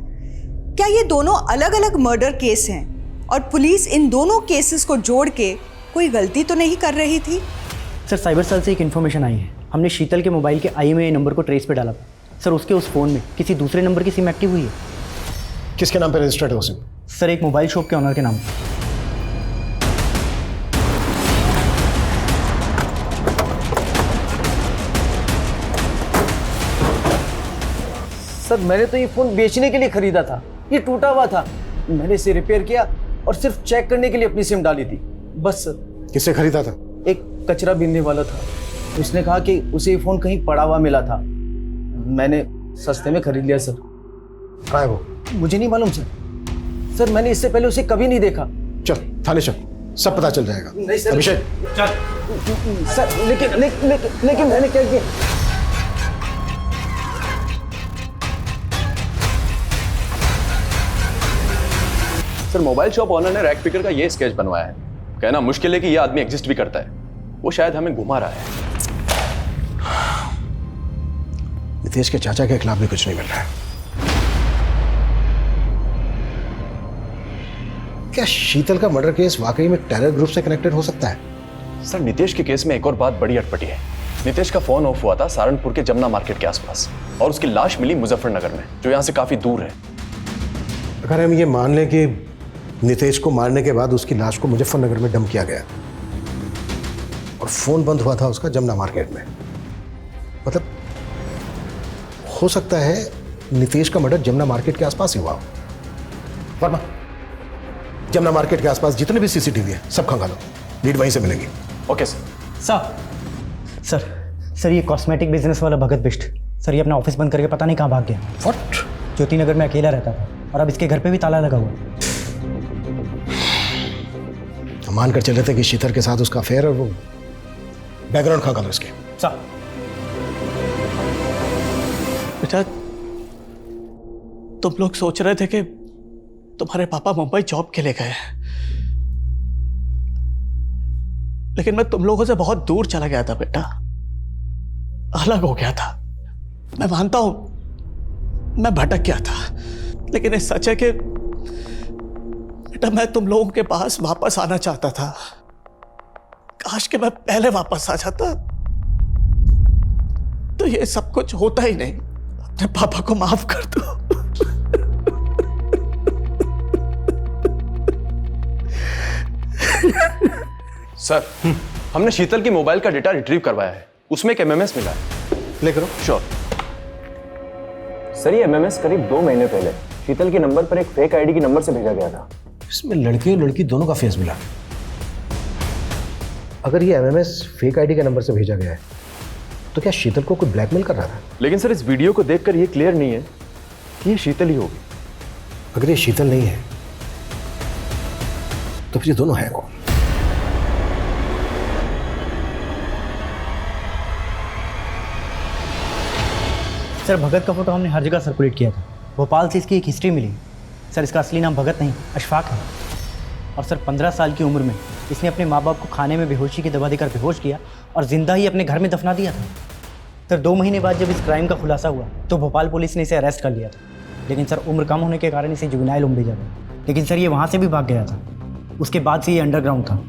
क्या ये दोनों अलग अलग मर्डर केस हैं और पुलिस इन दोनों केसेस को जोड़ के कोई गलती तो नहीं कर रही थी? सर, साइबर सेल से एक इन्फॉर्मेशन आई है। हमने शीतल के मोबाइल के IMEI नंबर को ट्रेस पे डाला था। सर, उसके उस फ़ोन में किसी दूसरे नंबर की सिम एक्टिव हुई है। किसके नाम पे रजिस्टर्ड है वो सिम? सर, एक मोबाइल शॉप के ऑनर के नाम। सर, मैंने तो ये फ़ोन बेचने के लिए ख़रीदा था। ये टूटा हुआ था, मैंने इसे रिपेयर किया और सिर्फ चेक करने के लिए अपनी सिम डाली थी, बस सर। किससे खरीदा था? एक कचरा बीनने वाला था, उसने कहा कि उसे ये फ़ोन कहीं पड़ा हुआ मिला था, मैंने सस्ते में खरीद लिया सर। कहाँ है वो? मुझे नहीं मालूम सर। सर, मैंने इससे पहले उसे कभी नहीं देखा। चल थाने चल, सब पता चल जाएगा। नहीं सर। अभिषेक चल। सर, लेकिन मैंने क्या किया? सर, मोबाइल शॉप ऑनर ने रैक पिकर का ये स्केच बनवाया है। कहना मुश्किल है कि ये आदमी एग्जिस्ट भी करता है। वो शायद हमें घुमा रहा है। नितेश के चाचा के खिलाफ भी कुछ नहीं मिल रहा है। क्या शीतल का मर्डर केस वाकई में टेरर ग्रुप से कनेक्टेड हो सकता है? सर, नितेश के केस में एक और बात बड़ी अटपटी है। नितेश का फोन ऑफ हुआ था सहारनपुर के जमुना मार्केट के आसपास, और उसकी लाश मिली मुजफ्फरनगर में, जो यहाँ से काफी दूर है। अगर हम ये मान लें कि नितेश को मारने के बाद उसकी लाश को मुजफ्फरनगर में डंप किया गया और फोन बंद हुआ था उसका जमुना मार्केट में, मतलब हो सकता है नितेश का मर्डर जमुना मार्केट के आसपास ही हुआ हो। वर्मा, जमुना मार्केट के आसपास जितने भी CCTV है सब खंगालो, लीड वहीं से मिलेगी। Okay sir. सर, ये कॉस्मेटिक बिजनेस वाला भगत बिष्ट, सर, ये अपना ऑफिस बंद करके पता नहीं कहाँ भाग गया। व्हाट? ज्योति नगर में अकेला रहता था और अब इसके घर पे भी ताला लगा हुआ। हम मान कर चले थे कि शीतल के साथ उसका अफेयर और वो बैकग्राउंड खंगालो इसके। सर, बेटा, तुम लोग सोच रहे थे कि तुम्हारे पापा मुंबई जॉब के लिए गए, लेकिन मैं तुम लोगों से बहुत दूर चला गया था बेटा, अलग हो गया था। मैं मानता हूं मैं भटक गया था, लेकिन ये सच है कि बेटा मैं तुम लोगों के पास वापस आना चाहता था। काश कि मैं पहले वापस आ जाता तो ये सब कुछ होता ही नहीं। अपने पापा को माफ कर दो। सर, हमने शीतल की मोबाइल का डेटा रिट्रीव करवाया है, उसमें एक MMS मिला है। ले करो। श्योर। सर, ये MMS करीब 2 महीने पहले शीतल के नंबर पर एक फेक आईडी के नंबर से भेजा गया था। इसमें लड़के और लड़की दोनों का फेस मिला। अगर ये MMS फेक आईडी के नंबर से भेजा गया है तो क्या शीतल को कोई ब्लैकमेल कर रहा था? लेकिन सर, इस वीडियो को देखकर ये क्लियर नहीं है कि ये शीतल ही होगी। अगर ये शीतल नहीं है तो फिर ये दोनों हैं कौन? सर भगत का फोटो हमने हर जगह सर्कुलेट किया था। भोपाल से इसकी एक हिस्ट्री मिली। सर इसका असली नाम भगत नहीं अशफाक है। और सर 15 साल की उम्र में इसने अपने माँ बाप को खाने में बेहोशी की दवा देकर बेहोश किया और जिंदा ही अपने घर में दफना दिया था। सर 2 महीने बाद जब इस क्राइम का खुलासा हुआ तो भोपाल पुलिस ने इसे अरेस्ट कर लिया था। लेकिन सर उम्र कम होने के कारण इसे जुवेनाइल होम भेजा गया। लेकिन सर ये वहाँ से भी भाग गया था। उसके बाद से ये अंडरग्राउंड था।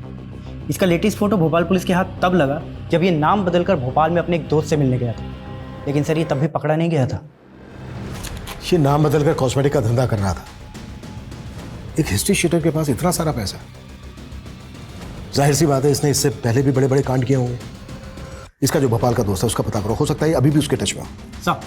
इसका लेटेस्ट फोटो भोपाल पुलिस के हाथ तब लगा जब ये नाम बदलकर भोपाल में अपने एक दोस्त से मिलने गया था। लेकिन सर ये तब भी पकड़ा नहीं गया था। ये नाम बदलकर कॉस्मेटिक का धंधा कर रहा था। एक हिस्ट्री शीटर के पास इतना सारा पैसा, जाहिर सी बात है इसने इससे पहले भी बड़े बड़े कांड किए होंगे। इसका जो भोपाल का दोस्त है उसका पता करो, हो सकता है अभी भी उसके टच में हो। साहब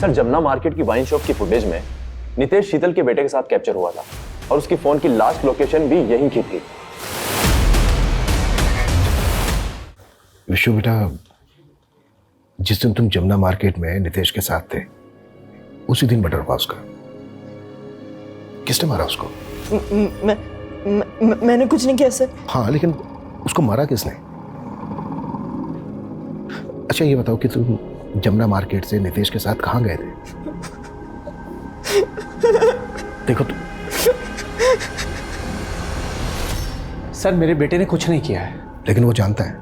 सर जमुना मार्केट की वाइन शॉप की फुटेज में नितेश शीतल के बेटे के साथ कैप्चर हुआ था और उसकी फोन की लास्ट लोकेशन भी यहीं की थी। विशु बेटा, जिस दिन तुम जमुना मार्केट में नितेश के साथ थे उसी दिन मर्डर हुआ उसका। किसने मारा उसको? मैंने कुछ नहीं किया सर। हाँ लेकिन उसको मारा किसने? अच्छा ये बताओ कि तुम जमुना मार्केट से नितेश के साथ कहाँ गए थे? देखो तुम। सर मेरे बेटे ने कुछ नहीं किया है। लेकिन वो जानता है,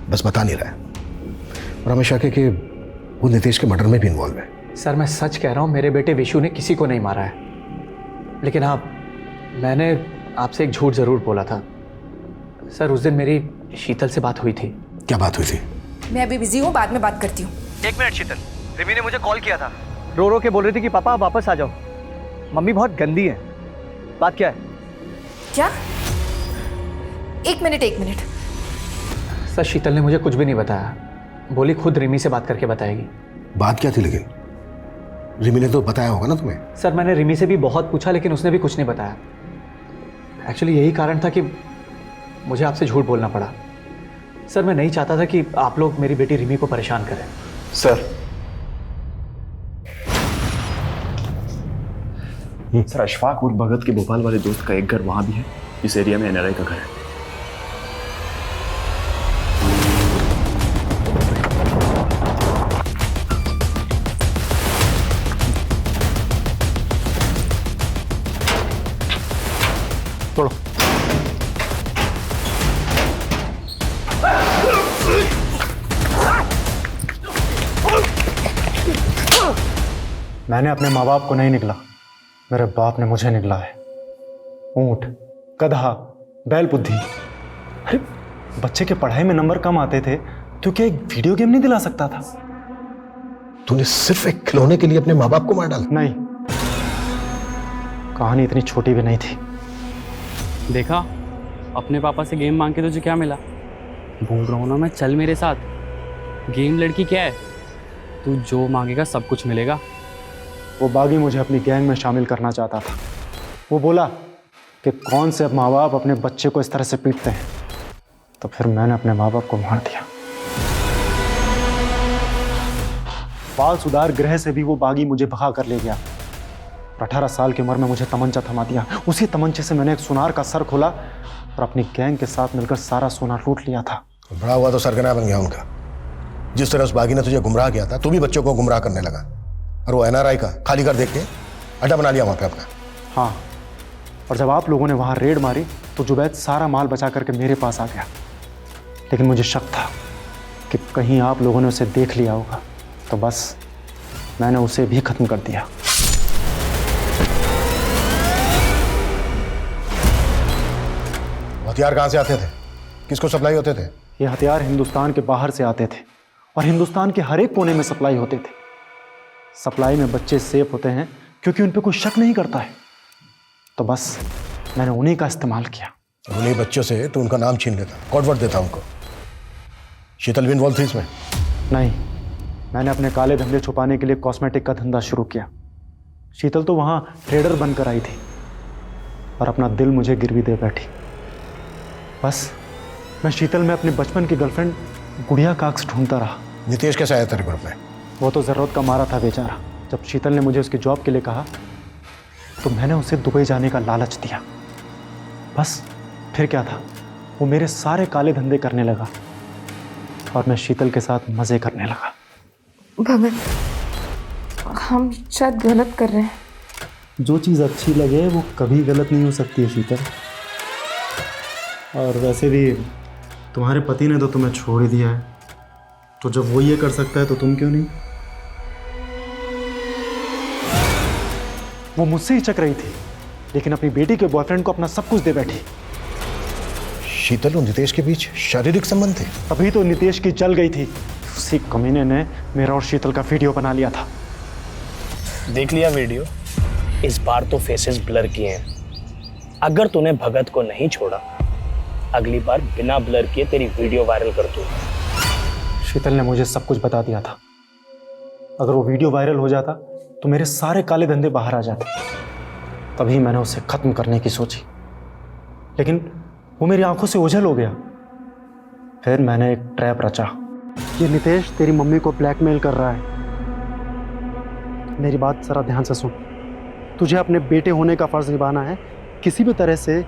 बस बता नहीं रहा है। और हमें शक है कि वो नितेश के मर्डर में भी इन्वॉल्व है। सर मैं सच कह रहा हूँ, मेरे बेटे विशु ने किसी को नहीं मारा है। लेकिन हाँ, मैंने आपसे एक झूठ जरूर बोला था। सर उस दिन मेरी शीतल से बात हुई थी। क्या बात हुई थी? मैं अभी बिजी हूँ, बाद में बात करती हूँ। 1 मिनट शीतल, रिमी ने मुझे कॉल किया था। रो रो के बोल रही थी कि पापा आप वापस आ जाओ, मम्मी बहुत गंदी है। बात क्या है? क्या? एक मिनट। सर शीतल ने मुझे कुछ भी नहीं बताया, बोली खुद रिमी से बात करके बताएगी। बात क्या थी? लेकिन रिमी ने तो बताया होगा ना तुम्हें। सर मैंने रिमी से भी बहुत पूछा लेकिन उसने भी कुछ नहीं बताया। एक्चुअली यही कारण था कि मुझे आपसे झूठ बोलना पड़ा। सर मैं नहीं चाहता था कि आप लोग मेरी बेटी रिमी को परेशान करें। सर अशफाक और भगत के भोपाल वाले दोस्त का एक घर वहां भी है। इस एरिया में एनआरआई का घर है। तोड़ो। मैंने अपने माँ बाप को नहीं निकला, मेरे बाप ने मुझे निकला है। ऊंट, गधा, बैल बुद्धि। अरे बच्चे के पढ़ाई में नंबर कम आते थे तो क्या एक वीडियो गेम नहीं दिला सकता था? तूने सिर्फ एक खिलौने के लिए अपने माँ बाप को मार डाला? नहीं, कहानी इतनी छोटी भी नहीं थी। देखा, अपने पापा से गेम मांग के तुझे क्या मिला? बोल रहा हूँ ना मैं, चल मेरे साथ। गेम लड़की क्या है, तू जो मांगेगा सब कुछ मिलेगा। वो बागी मुझे अपनी गैंग में शामिल करना चाहता था। वो बोला कि कौन से माँ बाप अपने बच्चे को इस तरह से पीटते हैं, तो फिर मैंने अपने माँ बाप को मार दिया। बाल सुधार गृह से भी वो बागी मुझे भगा कर ले गया। 18 साल की उम्र में मुझे तमंचा थमा दिया। उसी तमंचे से मैंने एक सुनार का सर खोला और अपनी गैंग के साथ मिलकर सारा सोना लूट लिया था। बड़ा हुआ तो सरगना बन गया उनका। जिस तरह उस बागी ने तुझे गुमराह किया था, तू भी बच्चों को गुमराह करने लगा। और वो एनआरआई का खाली घर देख के अड्डा बना लिया वहां पे अपना। हाँ, और जब आप लोगों ने वहां रेड मारी तो जुबैद सारा माल बचा करके मेरे पास आ गया। लेकिन मुझे शक था कि कहीं आप लोगों ने उसे देख लिया होगा, तो बस मैंने उसे भी खत्म कर दिया। हथियार कहां से आते थे? किसको सप्लाई होते थे? ये हथियार हिंदुस्तान के बाहर से आते थे और हिंदुस्तान के हर एक कोने में सप्लाई होते थे। सप्लाई में बच्चे सेफ होते हैं क्योंकि उन पे कोई शक नहीं करता है, तो बस मैंने उन्हीं का इस्तेमाल किया। उन्हीं बच्चों से तो उनका नाम छीन लेता, कोडवर्ड देता उनको। शीतल भी इन्वॉल्व थी इसमें? नहीं, मैंने अपने काले धंधे छुपाने के लिए कॉस्मेटिक का धंधा शुरू किया। शीतल तो वहाँ ट्रेडर बनकर आई थी और अपना दिल मुझे गिरवी दे बैठी। बस मैं शीतल में अपने बचपन की गर्लफ्रेंड गुड़िया का अक्स ढूंढता रहा। नितेश कैसे आया तेरे ग्रुप में? वो तो ज़रूरत का मारा था बेचारा। जब शीतल ने मुझे उसकी जॉब के लिए कहा तो मैंने उसे दुबई जाने का लालच दिया। बस फिर क्या था, वो मेरे सारे काले धंधे करने लगा और मैं शीतल के साथ मज़े करने लगा। भगत, हम शायद गलत कर रहे हैं। जो चीज़ अच्छी लगे वो कभी गलत नहीं हो सकती है शीतल। और वैसे भी तुम्हारे पति ने तो तुम्हें छोड़ ही दिया है, तो जब वो ये कर सकता है तो तुम क्यों नहीं? वो मुझसे हिचक रही थी, लेकिन अपनी बेटी के बॉयफ्रेंड को अपना सब कुछ दे बैठी। शीतल और नितेश के बीच शारीरिक संबंध थे? अभी तो नितेश की जल गई थी। उसी कमीने ने मेरा और शीतल का वीडियो बना लिया था। देख लिया वीडियो? इस बार तो फेसेस ब्लर किए हैं। अगर तूने भगत को नहीं छोड़ा, अगली बार बिना ब्लर किए तेरी वीडियो वायरल कर दूंगा। शीतल ने मुझे सब कुछ बता दिया था। अगर वो वीडियो वायरल हो जाता तो मेरे सारे काले धंधे बाहर आ जाते। तभी मैंने उसे खत्म करने की सोची, लेकिन वो मेरी आंखों से ओझल हो गया। फिर मैंने एक ट्रैप रचा। ये नितेश तेरी मम्मी को ब्लैकमेल कर रहा है। मेरी बात जरा ध्यान से सुन। तुझे अपने बेटे होने का फर्ज निभाना है। किसी भी तरह से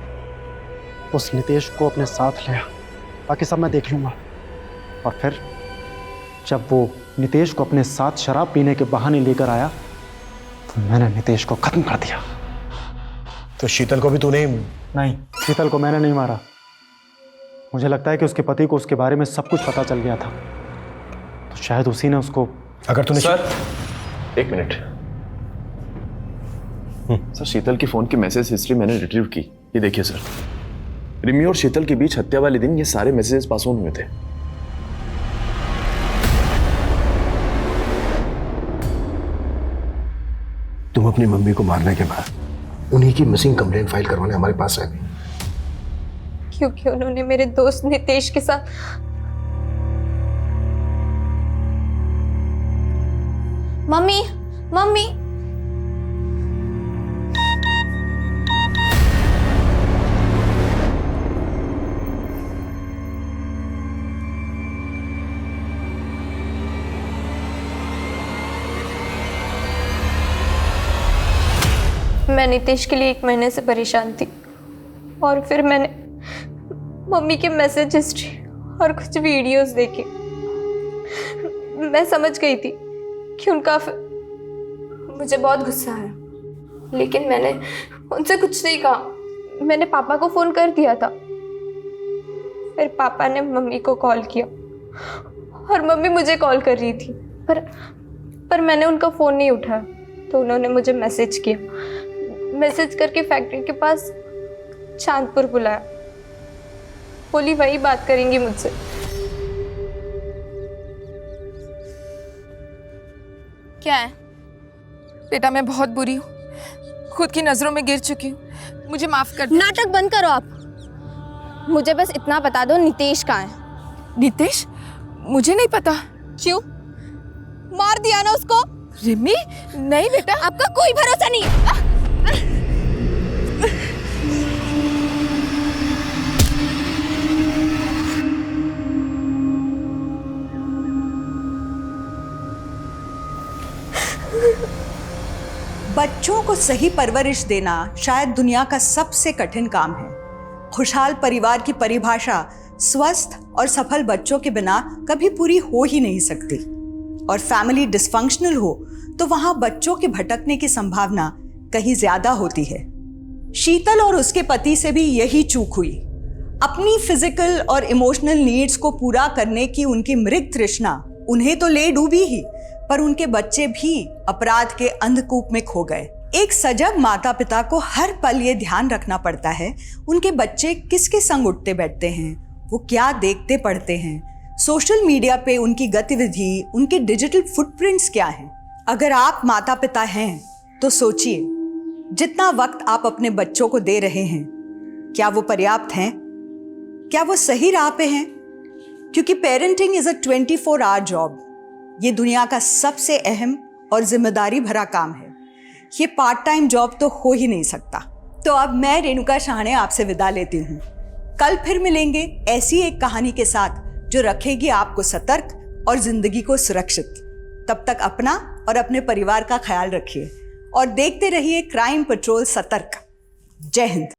उस नितेश को अपने साथ ले आ, बाकी सब मैं देख लूँगा। और फिर जब वो नितेश को अपने साथ शराब पीने के बहाने लेकर आया तो मैंने नितेश को खत्म कर दिया। तो शीतल को भी तूने? नहीं, शीतल को मैंने नहीं मारा। मुझे लगता है कि उसके पति को उसके बारे में सब कुछ पता चल गया था, तो शायद उसी ने उसको। अगर तूने सर, एक मिनट। सर, शीतल की फोन की मैसेज हिस्ट्री मैंने रिट्रीव की। ये देखिए सर, रिमी और शीतल के बीच हत्या वाले दिन ये सारे मैसेजेस पास ऑन हुए थे। तुम अपनी मम्मी को मारने के बाद उन्हीं की मिसिंग कंप्लेंट फाइल करवाने हमारे पास आ गई, क्योंकि उन्होंने मेरे दोस्त नितेश के साथ। मम्मी, मम्मी, मैं नितेश के लिए 1 महीने से परेशान थी और फिर मैंने मम्मी के मैसेज हिस्ट्री और कुछ वीडियोस देखे। मैं समझ गई थी कि उनका मुझे बहुत गुस्सा आया, लेकिन मैंने उनसे कुछ नहीं कहा। मैंने पापा को फ़ोन कर दिया था। फिर पापा ने मम्मी को कॉल किया और मम्मी मुझे कॉल कर रही थी, पर मैंने उनका फ़ोन नहीं उठाया। तो उन्होंने मुझे मैसेज किया, मैसेज करके फैक्ट्री के पास चांदपुर बुलाया। बोली वही बात करेंगी मुझसे। क्या है बेटा? मैं बहुत बुरी हूँ, खुद की नजरों में गिर चुकी हूँ, मुझे माफ कर दो। नाटक बंद करो आप। मुझे बस इतना बता दो, नितेश कहाँ है? नितेश? मुझे नहीं पता। क्यों? मार दिया ना उसको? रिमी, नहीं बेटा। आपका कोई भरोसा नहीं है। बच्चों को सही परवरिश देना शायद दुनिया का सबसे कठिन काम है। खुशहाल परिवार की परिभाषा स्वस्थ और सफल बच्चों के बिना कभी पूरी हो ही नहीं सकती। और फैमिली डिस्फंक्शनल हो तो वहां बच्चों के भटकने की संभावना कहीं ज्यादा होती है। शीतल और उसके पति से भी यही चूक हुई। अपनी फिजिकल और इमोशनल नीड्स को पूरा करने की उनकी मृग तृष्णा उन्हें तो ले डूबी ही, पर उनके बच्चे भी अपराध के अंधकूप में खो गए। एक सजग माता पिता को हर पल ये ध्यान रखना पड़ता है उनके बच्चे किसके संग उठते बैठते हैं, वो क्या देखते पढ़ते हैं, सोशल मीडिया पे उनकी गतिविधि, उनके डिजिटल फुटप्रिंट्स क्या हैं। अगर आप माता पिता हैं तो सोचिए, जितना वक्त आप अपने बच्चों को दे रहे हैं, क्या वो पर्याप्त हैं? क्या वो सही राह पे हैं? क्योंकि parenting is a 24 hour job. ये दुनिया का सबसे अहम और जिम्मेदारी भरा काम है। ये पार्ट टाइम जॉब तो हो ही नहीं सकता। तो अब मैं रेणुका शाहणे आपसे विदा लेती हूँ। कल फिर मिलेंगे ऐसी एक कहानी के साथ, जो रखेगी आपको सतर्क और जिंदगी को सुरक्षित। तब तक अपना और अपने परिवार का ख्याल रखिए और देखते रहिए क्राइम पेट्रोल सतर्क। जय हिंद।